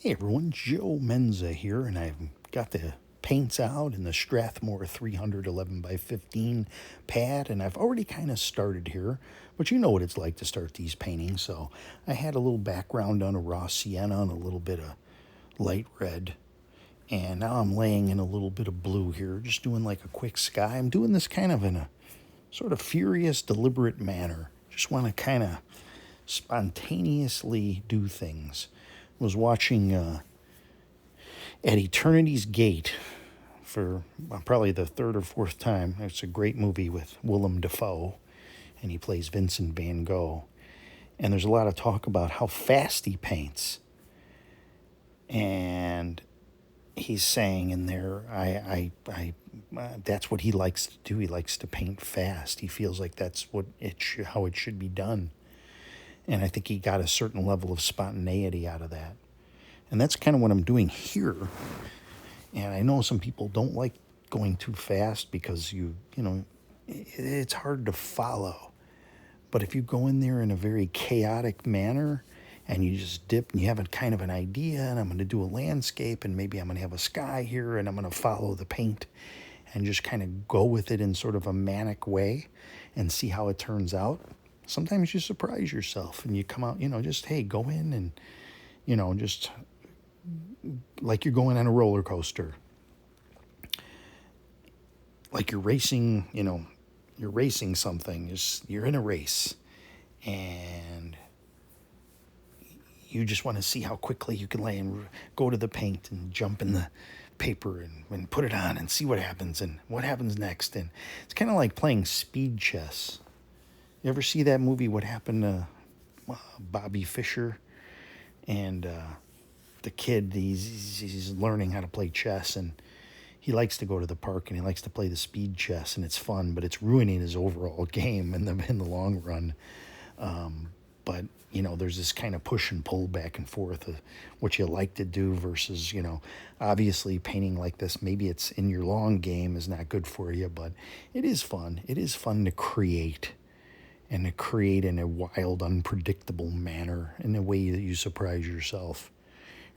Hey everyone, Joe Menza here, and I've got the paints out in the Strathmore 311 by 15 pad, and I've already kind of started here, but you know what it's like to start these paintings. So I had a little background on a raw sienna and a little bit of light red, and now I'm laying in a little bit of blue here, just doing like a quick sky. I'm doing this kind of in a sort of furious, deliberate manner. Just want to kind of spontaneously do things. I was watching At Eternity's Gate for probably the third or fourth time. It's a great movie with Willem Dafoe, and he plays Vincent van Gogh. And there's a lot of talk about how fast he paints. And he's saying in there, that's what he likes to do. He likes to paint fast. He feels like that's how it should be done. And I think he got a certain level of spontaneity out of that. And that's kind of what I'm doing here. And I know some people don't like going too fast because it's hard to follow. But if you go in there in a very chaotic manner and you just dip and you have a kind of an idea, and I'm going to do a landscape and maybe I'm going to have a sky here and I'm going to follow the paint and just kind of go with it in sort of a manic way and see how it turns out. Sometimes you surprise yourself and you come out, just, hey, go in and, just like you're going on a roller coaster. Like you're racing, you're racing something. You're in a race and you just want to see how quickly you can lay and go to the paint and jump in the paper and put it on and see what happens and what happens next. And it's kind of like playing speed chess. You ever see that movie, What Happened to Bobby Fischer? And the kid, he's learning how to play chess, and he likes to go to the park and he likes to play the speed chess, and it's fun, but it's ruining his overall game in the long run. But there's this kind of push and pull back and forth of what you like to do versus obviously painting like this. Maybe it's in your long game is not good for you, but it is fun. It is fun to create. And to create in a wild, unpredictable manner, in a way that you surprise yourself.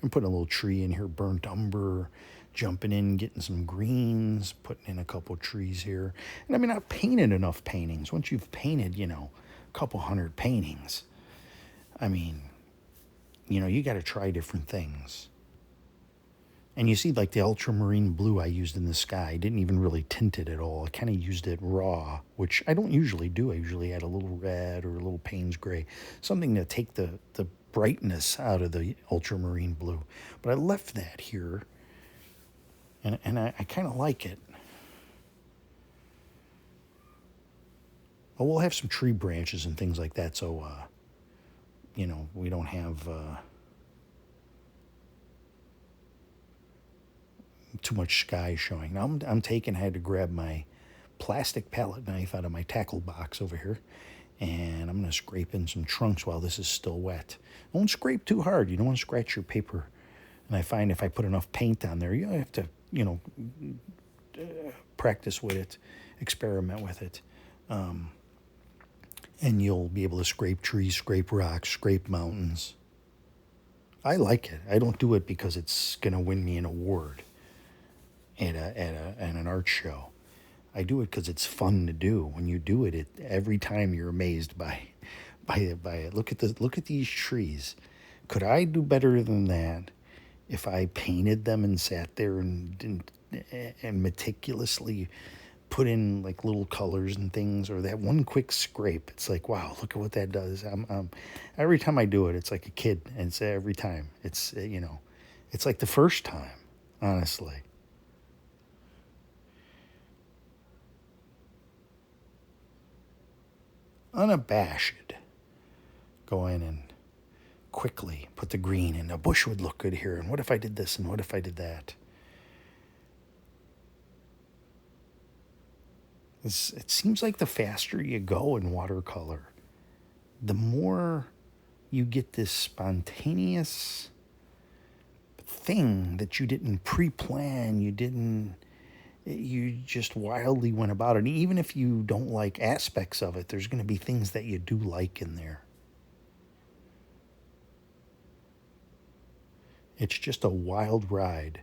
I'm putting a little tree in here, burnt umber, jumping in, getting some greens, putting in a couple trees here. And I mean, I've painted enough paintings. Once you've painted, a couple hundred paintings, I mean, you got to try different things. And you see, like the ultramarine blue I used in the sky, I didn't even really tint it at all. I kind of used it raw, which I don't usually do. I usually add a little red or a little Payne's gray, something to take the brightness out of the ultramarine blue. But I left that here, and I kind of like it. But we'll have some tree branches and things like that, so, we don't have too much sky showing. Now I had to grab my plastic palette knife out of my tackle box over here, and I'm going to scrape in some trunks while this is still wet. Don't scrape too hard. You don't want to scratch your paper. And I find if I put enough paint on there, you have to, practice with it, experiment with it. And you'll be able to scrape trees, scrape rocks, scrape mountains. I like it. I don't do it because it's going to win me an award at an art show. I do it because it's fun to do. When you do it, every time you're amazed by it. Look at these trees. Could I do better than that if I painted them and sat there and meticulously put in like little colors and things, or that one quick scrape? It's like, wow, look at what that does. Every time I do it, it's like a kid, and it's every time. It's it's like the first time, honestly. Unabashed. Go in and quickly put the green in. A bush would look good here, and what if I did this, and what if I did that? It seems like the faster you go in watercolor, the more you get this spontaneous thing that you didn't pre-plan, you just wildly went about it. And even if you don't like aspects of it, there's going to be things that you do like in there. It's just a wild ride.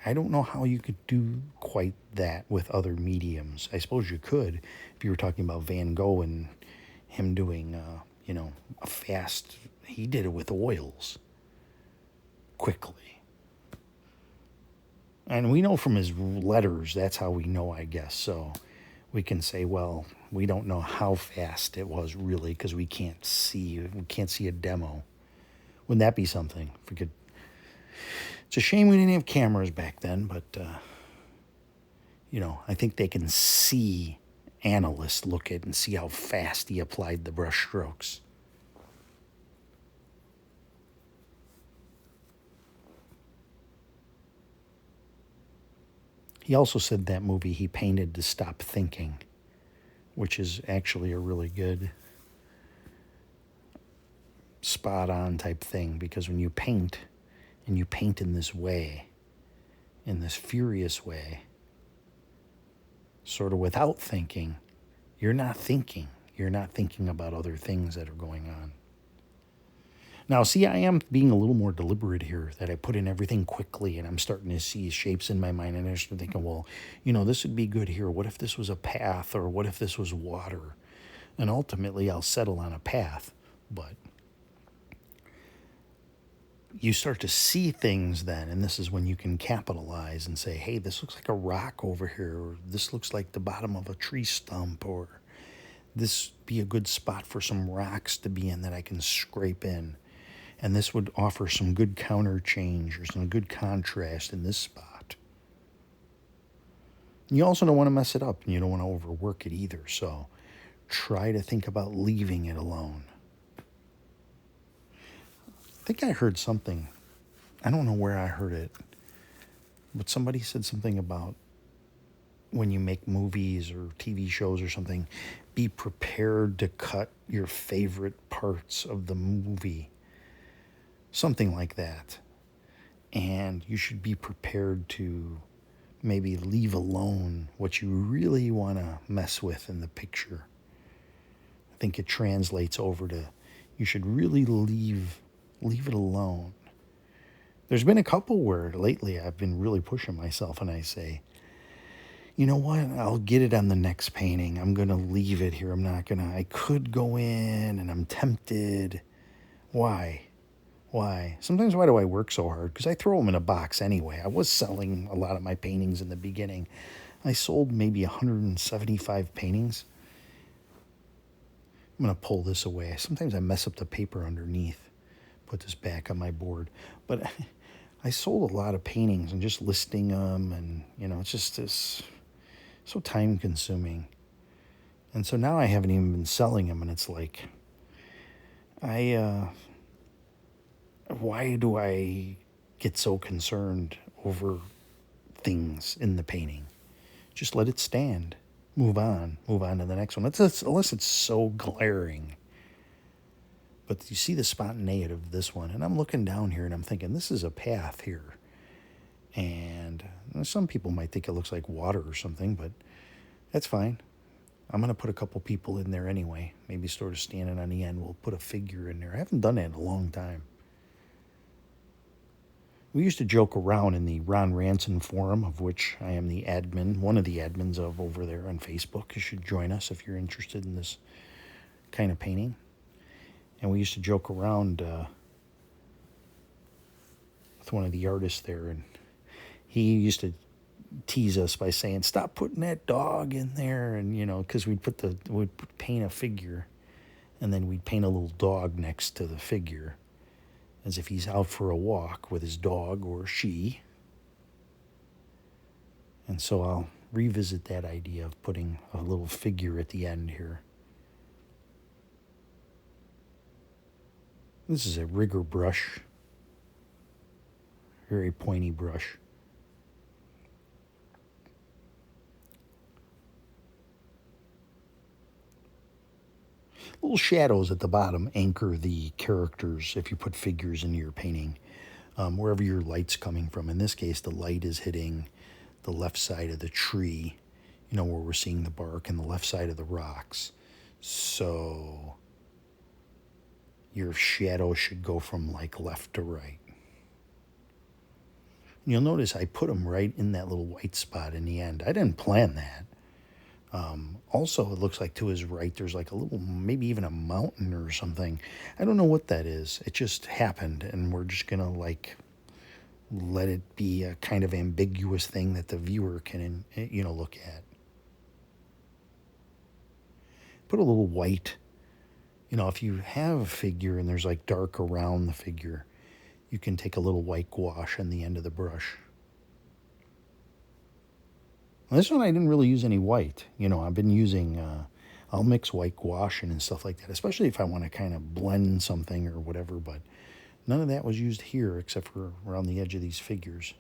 I don't know how you could do quite that with other mediums. I suppose you could if you were talking about Van Gogh and him doing, a fast. He did it with oils quickly. And we know from his letters, that's how we know, I guess. So we can say, well, we don't know how fast it was really because we can't see a demo. Wouldn't that be something? If we could. It's a shame we didn't have cameras back then, but I think they can see analysts look at and see how fast he applied the brush strokes. He also said that movie he painted to stop thinking, which is actually a really good spot on type thing, because when you paint and you paint in this way, in this furious way, sort of without thinking, you're not thinking. You're not thinking about other things that are going on. Now, see, I am being a little more deliberate here, that I put in everything quickly and I'm starting to see shapes in my mind, and I'm thinking, well, this would be good here. What if this was a path, or what if this was water? And ultimately, I'll settle on a path. But you start to see things then, and this is when you can capitalize and say, hey, this looks like a rock over here, or this looks like the bottom of a tree stump, or this be a good spot for some rocks to be in that I can scrape in. And this would offer some good counter change or some good contrast in this spot. You also don't want to mess it up, and you don't want to overwork it either. So try to think about leaving it alone. I think I heard something. I don't know where I heard it, but somebody said something about when you make movies or TV shows or something, be prepared to cut your favorite parts of the movie. Something like that. And you should be prepared to maybe leave alone what you really want to mess with in the picture. I think it translates over to you should really leave it alone. There's been a couple where lately I've been really pushing myself and I say, you know what, I'll get it on the next painting. I'm going to leave it here. I could go in and I'm tempted. Why? Sometimes why do I work so hard? Because I throw them in a box anyway. I was selling a lot of my paintings in the beginning. I sold maybe 175 paintings. I'm going to pull this away. Sometimes I mess up the paper underneath. Put this back on my board. But I sold a lot of paintings and just listing them. And, it's just this so time consuming. And so now I haven't even been selling them. And it's like, why do I get so concerned over things in the painting? Just let it stand. Move on to the next one. Unless it's so glaring. But you see the spontaneity of this one, and I'm looking down here and I'm thinking, this is a path here. And some people might think it looks like water or something, but that's fine. I'm going to put a couple people in there anyway. Maybe sort of standing on the end. We'll put a figure in there. I haven't done that in a long time. We used to joke around in the Ron Ranson forum, of which I am the admin, one of the admins of over there on Facebook. You should join us if you're interested in this kind of painting. And we used to joke around with one of the artists there, and he used to tease us by saying, "Stop putting that dog in there," and because we'd paint a figure, and then we'd paint a little dog next to the figure, as if he's out for a walk with his dog or she. And so I'll revisit that idea of putting a little figure at the end here. This is a rigger brush, very pointy brush. Little shadows at the bottom anchor the characters if you put figures into your painting, wherever your light's coming from. In this case, the light is hitting the left side of the tree, where we're seeing the bark, and the left side of the rocks. So your shadow should go from left to right. You'll notice I put them right in that little white spot in the end. I didn't plan that. Also, it looks like to his right, there's like a little, maybe even a mountain or something. I don't know what that is. It just happened, and we're just going to like let it be a kind of ambiguous thing that the viewer can, look at. Put a little white. If you have a figure and there's like dark around the figure, you can take a little white gouache on the end of the brush. This one I didn't really use any white. I've been using, I'll mix white gouache and stuff like that, especially if I want to kind of blend something or whatever, but none of that was used here except for around the edge of these figures.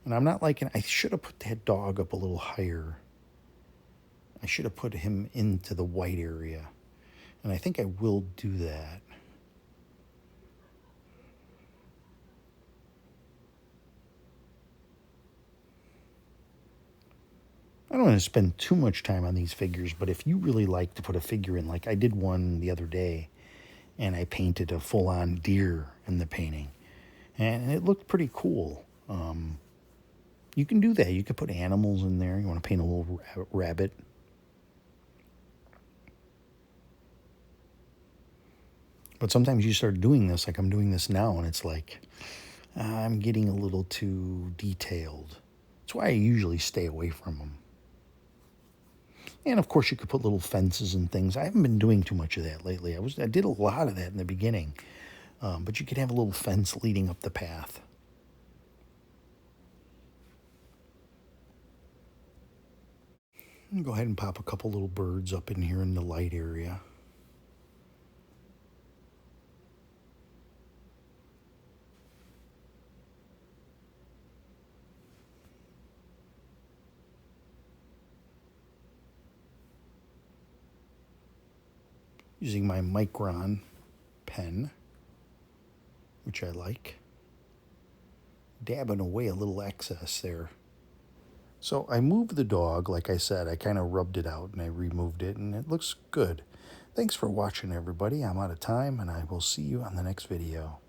And I'm not liking, I should have put that dog up a little higher. I should have put him into the white area. And I think I will do that. I don't want to spend too much time on these figures, but if you really like to put a figure in, like I did one the other day, and I painted a full-on deer in the painting, and it looked pretty cool. You can do that. You could put animals in there. You want to paint a little rabbit. But sometimes you start doing this, like I'm doing this now, and it's like, I'm getting a little too detailed. That's why I usually stay away from them. And of course, you could put little fences and things. I haven't been doing too much of that lately. I did a lot of that in the beginning, but you could have a little fence leading up the path. Go ahead and pop a couple little birds up in here in the light area. Using my Micron pen, which I like. Dabbing away a little excess there. So I moved the dog, like I said, I kind of rubbed it out and I removed it, and it looks good. Thanks for watching, everybody. I'm out of time, and I will see you on the next video.